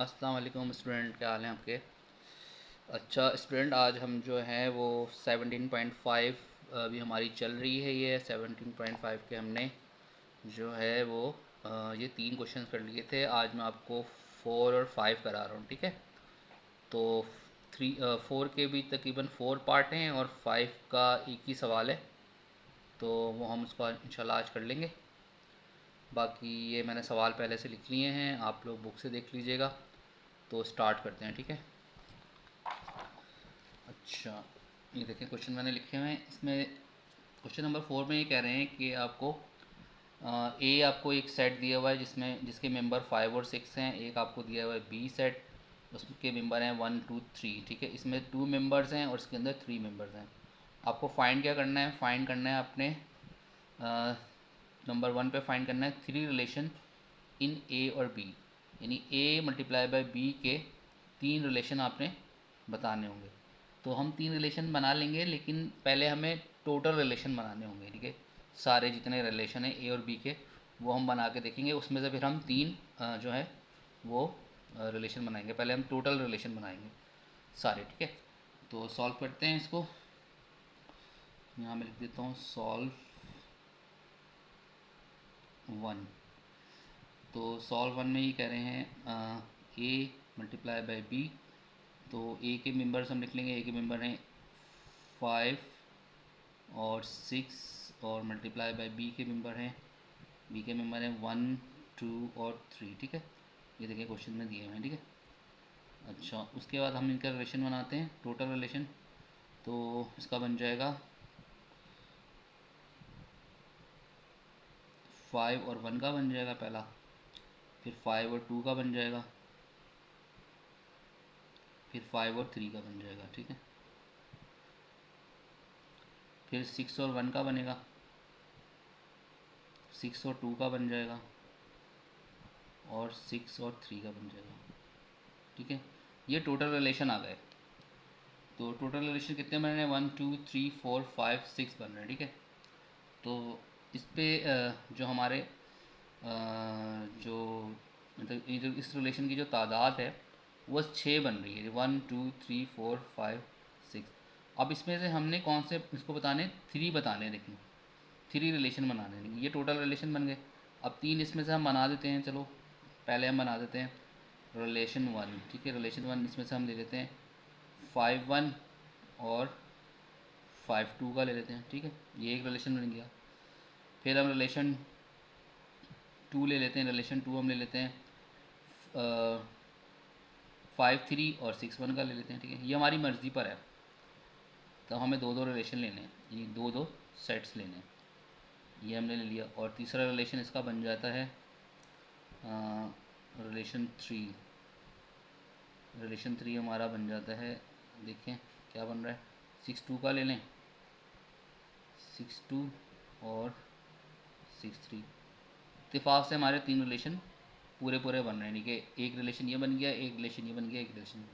अस्सलाम वालेकुम स्टूडेंट, क्या हाल हैं आपके। अच्छा स्टूडेंट, आज हम जो है वो 17.5 अभी हमारी चल रही है। ये 17.5 के हमने जो है वो ये 3 क्वेश्चन कर लिए थे। आज मैं आपको 4 और 5 करा रहा हूँ, ठीक है। तो 4 के भी तकरीबन 4 पार्ट हैं और 5 का एक ही सवाल है, तो वो हम उसको इंशाल्लाह आज कर लेंगे। बाकी ये मैंने सवाल पहले से लिख लिए हैं, आप लोग बुक से देख लीजिएगा। तो स्टार्ट करते हैं, ठीक है। अच्छा, ये देखें क्वेश्चन मैंने लिखे हुए हैं। इसमें क्वेश्चन नंबर 4 में ये कह रहे हैं कि आपको ए आपको एक सेट दिया हुआ है जिसके मेंबर 5 और 6 हैं। एक आपको दिया हुआ है बी सेट, उसके मेंबर हैं 1 2 3, ठीक है। इसमें 2 मेंबर्स हैं और इसके अंदर 3 मेंबर्स हैं। आपको फाइंड क्या करना है, फाइंड करना है आपने नंबर 1 पे फाइंड करना है 3 रिलेशन इन ए और बी, यानी ए मल्टीप्लाई बाय बी के 3 रिलेशन आपने बताने होंगे। तो हम 3 रिलेशन बना लेंगे, लेकिन पहले हमें टोटल रिलेशन बनाने होंगे, ठीक है। सारे जितने रिलेशन हैं ए और बी के वो हम बना के देखेंगे। उसमें से फिर हम 3 जो है वो रिलेशन बनाएंगे। पहले हम टोटल रिलेशन बनाएंगे सारे, ठीक है। तो सॉल्व करते हैं इसको। यहाँ मैं लिख देता हूँ सॉल्व 1। तो सॉल्व 1 में ये कह रहे हैं ए मल्टीप्लाई बाय बी। तो ए के मेंबर्स हम लिख लेंगे। ए के मेंबर हैं 5 और 6, और मल्टीप्लाई बाय बी के मेंबर हैं, बी के मेंबर हैं 1 2 और 3, ठीक है। ये देखिए क्वेश्चन में दिए हुए हैं, ठीक है। अच्छा, उसके बाद हम इनका रिलेशन बनाते हैं, टोटल रिलेशन। तो इसका बन जाएगा 5 और 1 का बन जाएगा पहला, फिर 5 और 2 का बन जाएगा, फिर 5 और 3 का बन जाएगा, ठीक है। फिर 6 और 1 का बनेगा, 6 और 2 का बन जाएगा, और 6 और 3 का बन जाएगा, ठीक है। ये टोटल रिलेशन आ गए। तो टोटल रिलेशन कितने बन रहे हैं, 1 2 3 4 5 6 बन रहे हैं, ठीक है। तो इस पे जो हमारे जो मतलब ये जो इस रिलेशन की जो तादाद है वो 6 बन रही है, 1 2 3 4 5 6। अब इसमें से हमने कौन से इसको बताने, 3 बताने, देखें 3 रिलेशन बनाने हैं। ये टोटल रिलेशन बन गए। अब 3 इसमें से हम बना देते हैं। चलो पहले हम बना देते हैं रिलेशन 1, ठीक है। रिलेशन 1 इसमें से हम ले लेते हैं 5 1 और 5 2 का ले लेते हैं, ठीक है। ये एक रिलेशन बन गया। फिर हम रिलेशन 2 ले लेते हैं। रिलेशन 2 हम ले लेते हैं 5 3 और 6 1 का ले लेते हैं, ठीक है। ये हमारी मर्ज़ी पर है। तो हमें दो दो रिलेशन लेने हैं, यानी दो दो सेट्स लेने हैं। ये हमने ले लिया। और तीसरा रिलेशन इसका बन जाता है रिलेशन 3। रिलेशन 3 हमारा बन जाता है, देखें क्या बन रहा है, 6 2 का ले लें, 6 2 और 6 3। इत्तेफाक से हमारे 3 रिलेशन पूरे पूरे बन रहे हैं, ठीक है। एक रिलेशन ये बन गया, एक रिलेशन ये बन गया, एक रिलेशन।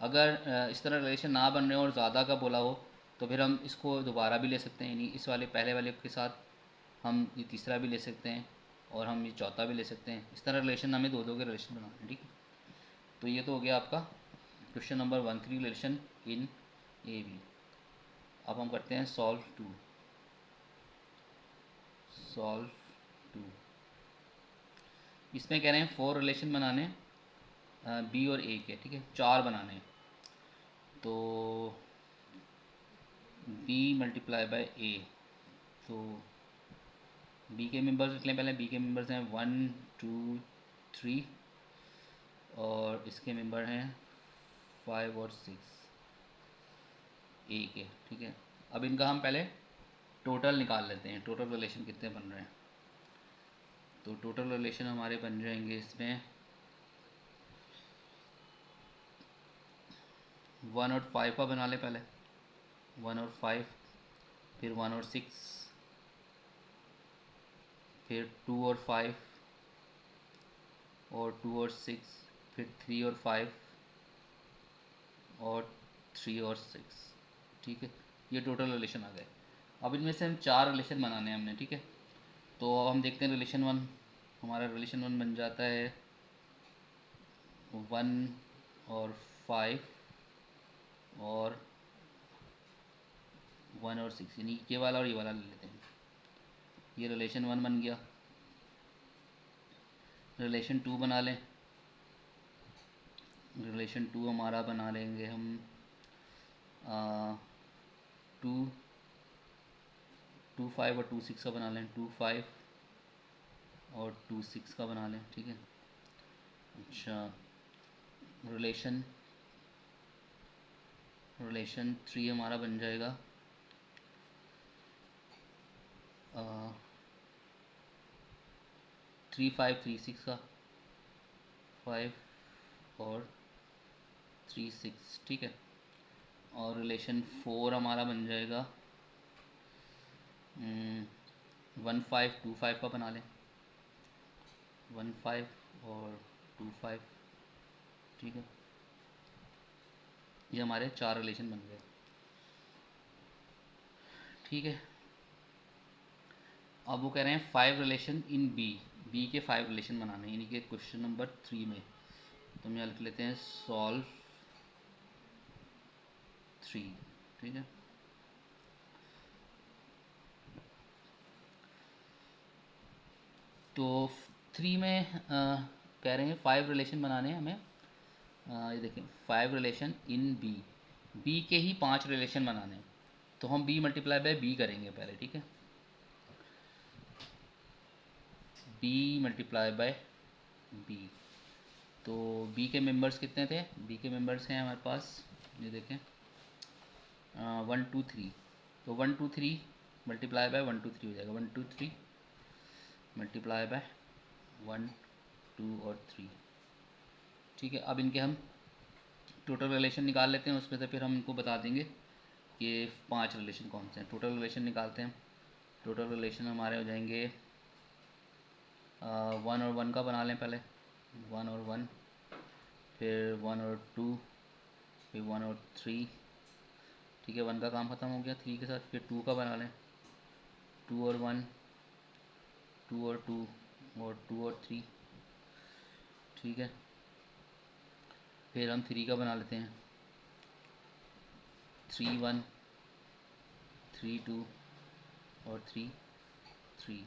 अगर इस तरह रिलेशन ना बन रहे हो और ज़्यादा का बोला हो तो फिर हम इसको दोबारा भी ले सकते हैं, यानी इस वाले पहले वाले के साथ हम ये तीसरा भी ले सकते हैं और हम ये चौथा भी ले सकते हैं। इस तरह रिलेशन हमें दो दो के रिलेशन बनाने हैं, ठीक है। तो ये तो हो गया आपका question number 1, 3 relation in A B. अब हम करते हैं सॉल्व 2। इसमें कह रहे हैं 4 रिलेशन बनाने बी और ए के, ठीक है, 4 बनाने हैं। तो बी मल्टीप्लाई बाय ए। तो बी के मेंबर्स लिख लें पहले। बी के मेंबर्स हैं 1 2 3, और इसके मेंबर हैं 5 और 6 ए के, ठीक है। अब इनका हम पहले टोटल निकाल लेते हैं, टोटल रिलेशन कितने बन रहे हैं। तो टोटल रिलेशन हमारे बन जाएंगे इसमें 1 और 5 का बना ले पहले, 1 और 5, फिर 1 और 6, फिर 2 और 5, और 2 और 6, फिर 3 और 5, और 3 और 6, ठीक है। ये टोटल रिलेशन आ गए। अब इनमें से हम 4 रिलेशन बनाने हैं हमने, ठीक है। तो अब हम देखते हैं रिलेशन 1। हमारा रिलेशन 1 बन जाता है 1 और 5 और 1 और 6, यानी ये वाला और ये वाला ले लेते हैं। ये रिलेशन 1 बन गया। रिलेशन 2 बना लें। रिलेशन 2 हमारा बना लेंगे हम 2 2 5 और 2 6 का बना लें। 2 5 और 2 6 का बना लें, ठीक है। अच्छा, रिलेशन रिलेशन 3 हमारा बन जाएगा 3 5 3 6 का, 5 और 3 6, ठीक है। और रिलेशन 4 हमारा बन जाएगा 1 5 2 5 का बना लें। 1 5 और 2 5, ठीक है। ये हमारे 4 रिलेशन बन गए, ठीक है। अब वो कह रहे हैं 5 रिलेशन इन बी। बी के 5 रिलेशन बनाने, यानी कि क्वेश्चन नंबर 3 में। तो हम यहाँ लिख लेते हैं सॉल्व 3, ठीक है। तो 3 में कह रहे हैं 5 रिलेशन बनाने हैं हमें। ये देखें 5 रिलेशन इन बी। बी के ही 5 रिलेशन बनाने हैं, तो हम बी मल्टीप्लाई बाय बी करेंगे पहले, ठीक है। B multiply by B. तो बी के मेंबर्स कितने थे? बी के मेंबर्स हैं हमारे पास, ये देखें 1 2 3। तो 1 2 3 मल्टीप्लाई बाय 1 2 3 हो जाएगा। 1 2 3 मल्टीप्लाई बाय 1 2 और 3, ठीक है। अब इनके हम टोटल रिलेशन निकाल लेते हैं, उसमें से फिर हम इनको बता देंगे कि 5 रिलेशन कौन से हैं। टोटल रिलेशन निकालते हैं। टोटल रिलेशन हमारे हो जाएंगे 1 और 1 का बना लें पहले। 1 और 1, फिर 1 और 2, फिर 1 और 3, ठीक है। 1 का काम ख़त्म हो गया 3 के साथ। फिर 2 का बना लें। 2 और 1, 2 और 2 और 2 और 3, ठीक है। फिर हम 3 का बना लेते हैं। 3 1, 3 2 और 3 3।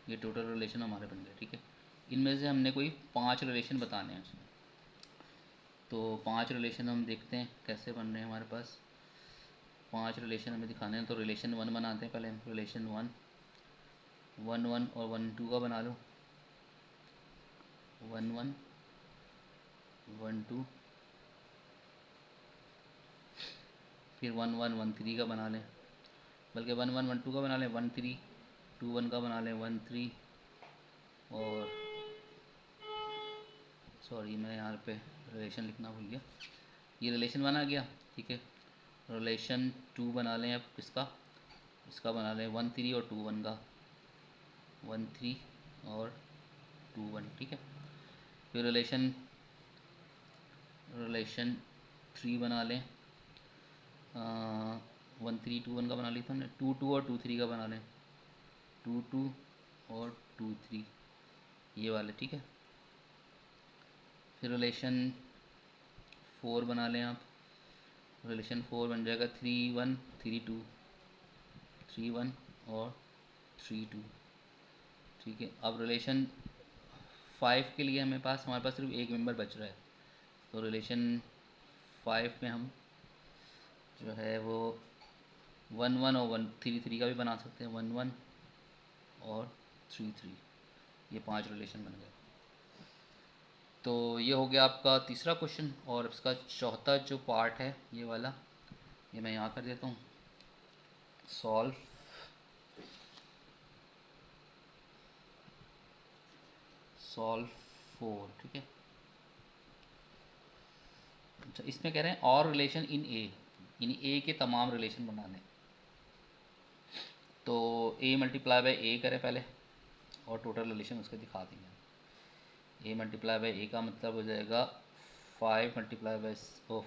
ये टोटल रिलेशन हमारे बन गए, ठीक है। इनमें से हमने कोई 5 रिलेशन बताने हैं उसमें। तो 5 रिलेशन हम देखते हैं कैसे बन रहे हैं हमारे पास। 5 रिलेशन हमें दिखाने हैं, तो रिलेशन 1 बनाते हैं पहले हम। रिलेशन 1 1 1 और 1 2 का बना लो। 1 1 1 2, फिर 1 1 1 3 का बना लें। बल्कि 1 1 1 2 का बना लें। 1 3 2 1 का बना लें। 1 3 और सॉरी मैं यहाँ पे रिलेशन लिखना भूल गया। ये रिलेशन 1 आ गया, ठीक है। रिलेशन 2 बना लें अब इसका बना लें 1 3 और 2 1 का। 1 3 और 2 1, ठीक है। फिर रिलेशन 3 बना लें। 1 3 2 1 का बना लिया था हमने। 2 2 और 2 3 का बना लें। 2 2 और 2 3, ये वाले, ठीक है। फिर रिलेशन 4 बना लें आप। रिलेशन 4 बन जाएगा 3 1 3 2, 3 1 और 3 2, ठीक है। अब रिलेशन 5 के लिए हमारे पास सिर्फ एक मेंबर बच रहा है। तो रिलेशन 5 में हम जो है वो 1 1 और 1 3 3 का भी बना सकते हैं। 1 1 और 3 3, ये 5 रिलेशन बन गए। तो ये हो गया आपका तीसरा क्वेश्चन। और इसका चौथा जो पार्ट है ये वाला, ये मैं यहाँ कर देता हूँ सॉल्व सॉल्व 4, ठीक है। अच्छा, इसमें कह रहे हैं और रिलेशन इन ए, यानी ए के तमाम रिलेशन बनाने। तो ए मल्टीप्लाई बाय ए करें पहले और टोटल रिलेशन उसके दिखा देंगे। ए मल्टीप्लाई बाय ए का मतलब हो जाएगा 5 मल्टीप्लाई बाय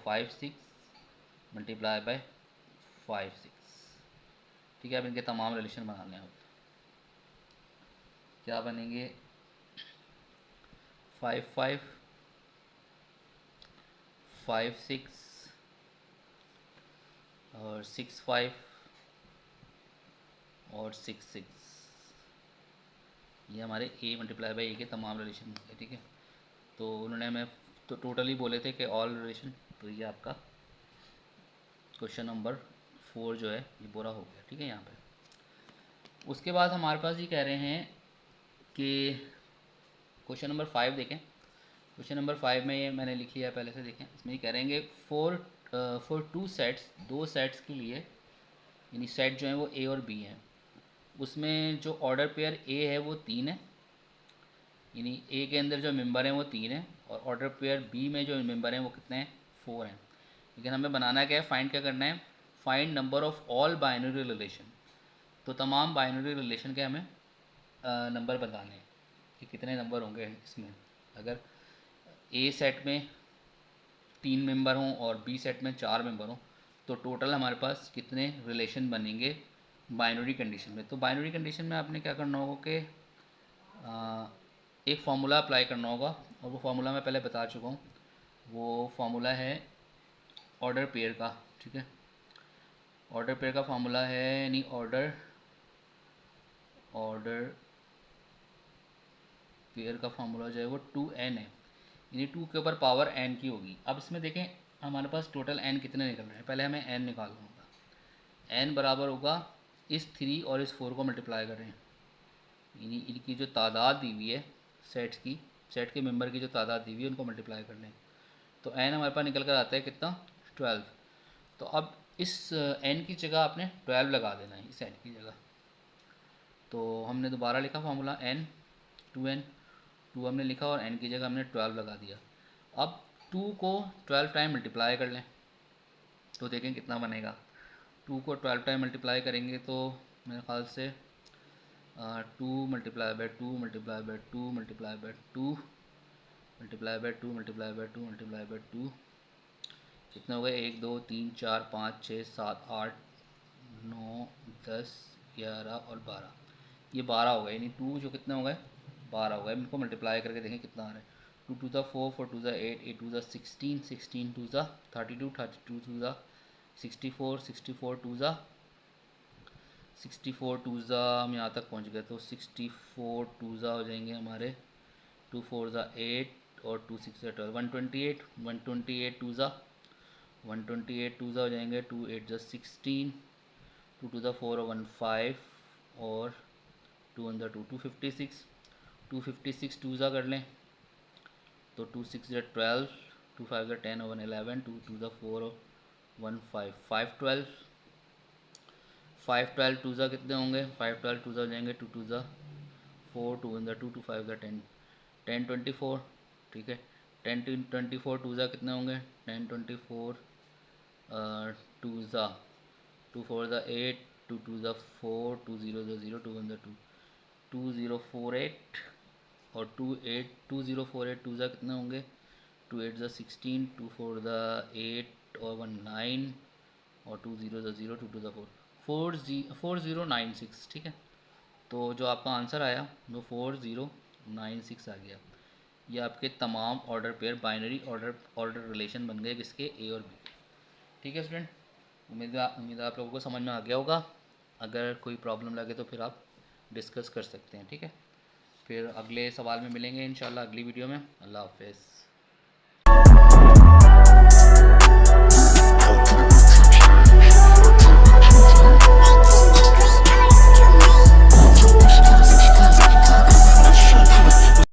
5 6 मल्टीप्लाई बाय 5 6, ठीक है। अब इनके तमाम रिलेशन बना लें। अब क्या बनेंगे? 5 5 5 6 और 6 5 और 6 6, ये हमारे ए मल्टीप्लाई बाई ए के तमाम रिलेशन है। ठीक है, तो उन्होंने हमें तो टोटली बोले थे कि ऑल रिलेशन, तो ये आपका क्वेश्चन नंबर 4 जो है ये पूरा हो गया। ठीक है, यहाँ पे उसके बाद हमारे पास ये कह रहे हैं कि क्वेश्चन नंबर 5 देखें। क्वेश्चन नंबर 5 में ये मैंने लिख लिया पहले से, देखें इसमें ये कह रहे हैं फॉर टू सेट्स, दो सेट्स के लिए, यानी सेट जो है वो ए और बी हैं, उसमें जो ऑर्डर पेयर ए है वो 3 है, यानी ए के अंदर जो मेंबर हैं वो 3 है, और ऑर्डर पेयर बी में जो मेंबर हैं वो कितने हैं, 4 हैं। लेकिन हमें बनाना क्या है, फाइंड क्या करना है, find number of all binary relation. तो तमाम बाइनरी रिलेशन के हमें नंबर बताने हैं कि कितने नंबर होंगे इसमें। अगर ए सेट में 3 मेंबर हों और बी सेट में 4 मेंबर हों, तो टोटल हमारे पास कितने रिलेशन बनेंगे बाइनरी कंडीशन में। तो बाइनरी कंडीशन में आपने क्या करना होगा कि एक फार्मूला अप्लाई करना होगा, और वो फार्मूला मैं पहले बता चुका हूँ। वो फार्मूला है ऑर्डर पेयर का। ठीक है, ऑर्डर पेयर का फार्मूला है, यानी ऑर्डर पेयर का फार्मूला जो है वो 2n है, यानी 2 के ऊपर पावर n की होगी। अब इसमें देखें हमारे पास टोटल n कितने निकल रहे हैं, पहले हमें n निकालना होगा। n बराबर होगा इस 3 और इस 4 को मल्टीप्लाई कर रहे हैं, यानी इनकी जो तादाद दी हुई है सेट्स की, सेट के मेंबर की जो तादाद दी हुई है उनको मल्टीप्लाई कर लें, तो n हमारे पास निकल कर आता है कितना, 12। तो अब इस n की जगह आपने 12 लगा देना है, इस n की जगह। तो हमने दोबारा लिखा फार्मूला n, 2n, 2 हमने लिखा और n की जगह हमने 12 लगा दिया। अब 2 को 12 टाइम मल्टीप्लाई कर लें तो देखें कितना बनेगा। 2 को 12 टाइम मल्टीप्लाई करेंगे तो मेरे ख्याल से 2 multiply by 2 multiply by 2 multiply by 2 multiply by 2 multiply by 2 multiply by 2 कितने हो गए, 1 2 3 4 5 6 7 8 9 10 11 और 12, ये 12 हो गए, यानी 2 जो कितने हो गए, 12 हो गए। इनको मल्टीप्लाई करके देखें कितना आ रहा है, 2 2 ज़ा 4 4 2 ज़ा 8 8 2 ज़ा 16 16 2 ज़ा 32 32 2 ज़ा 64 64 2 ज़ा 64 2 ज़ा हम यहाँ तक पहुँच गए, तो 64 2 ज़ा हो जाएंगे हमारे 2 4 ज़ा 8 और 2 6 ज़ा 12 128 128 2 ज़ा 128 2 ज़ा हो जाएंगे 2 8 ज़ा 16 2 2 ज़ा 4 और 1 5 और 2 1 ज़ा 2 256 256 2 ज़ा कर लें तो 2 6 ज़ा 12 2 5 ज़ा 10 और 1 11 2 2 ज़ा 4 और 1 5 5 12 5 12 2 ज़ा कितने होंगे, 5 12 2 ज़ा हो जाएंगे 2 2 ज़ा 4 2 1 ज़ा 2 2 5 ज़ा 10 10 24। ठीक है, 10 24 2 ज़ा कितने होंगे, 10 24 2 ज़ा 2 4 ज़ा 8 2 2 ज़ा 4 2 0 ज़ा 0 2 1 ज़ा 2 2 0 4 8 और 2 8 2 0 4 8 2 ज़ा कितने होंगे, 2 8 ज़ा 16 2 4 ज़ा 8 और 1 9 और 2 0 ज़ा 0 2 2 ज़ा 4 4096। ठीक है, तो जो आपका आंसर आया वो 4096 आ गया। ये आपके तमाम order pair binary order relation बन गए किसके, ए और बी। ठीक है स्टूडेंट, उम्मीद है आप लोगों को समझ में आ गया होगा। अगर कोई प्रॉब्लम लगे तो फिर आप डिस्कस कर सकते हैं। ठीक है, फिर अगले सवाल में मिलेंगे इंशाल्लाह अगली वीडियो में। अल्लाह हाफ़िज़।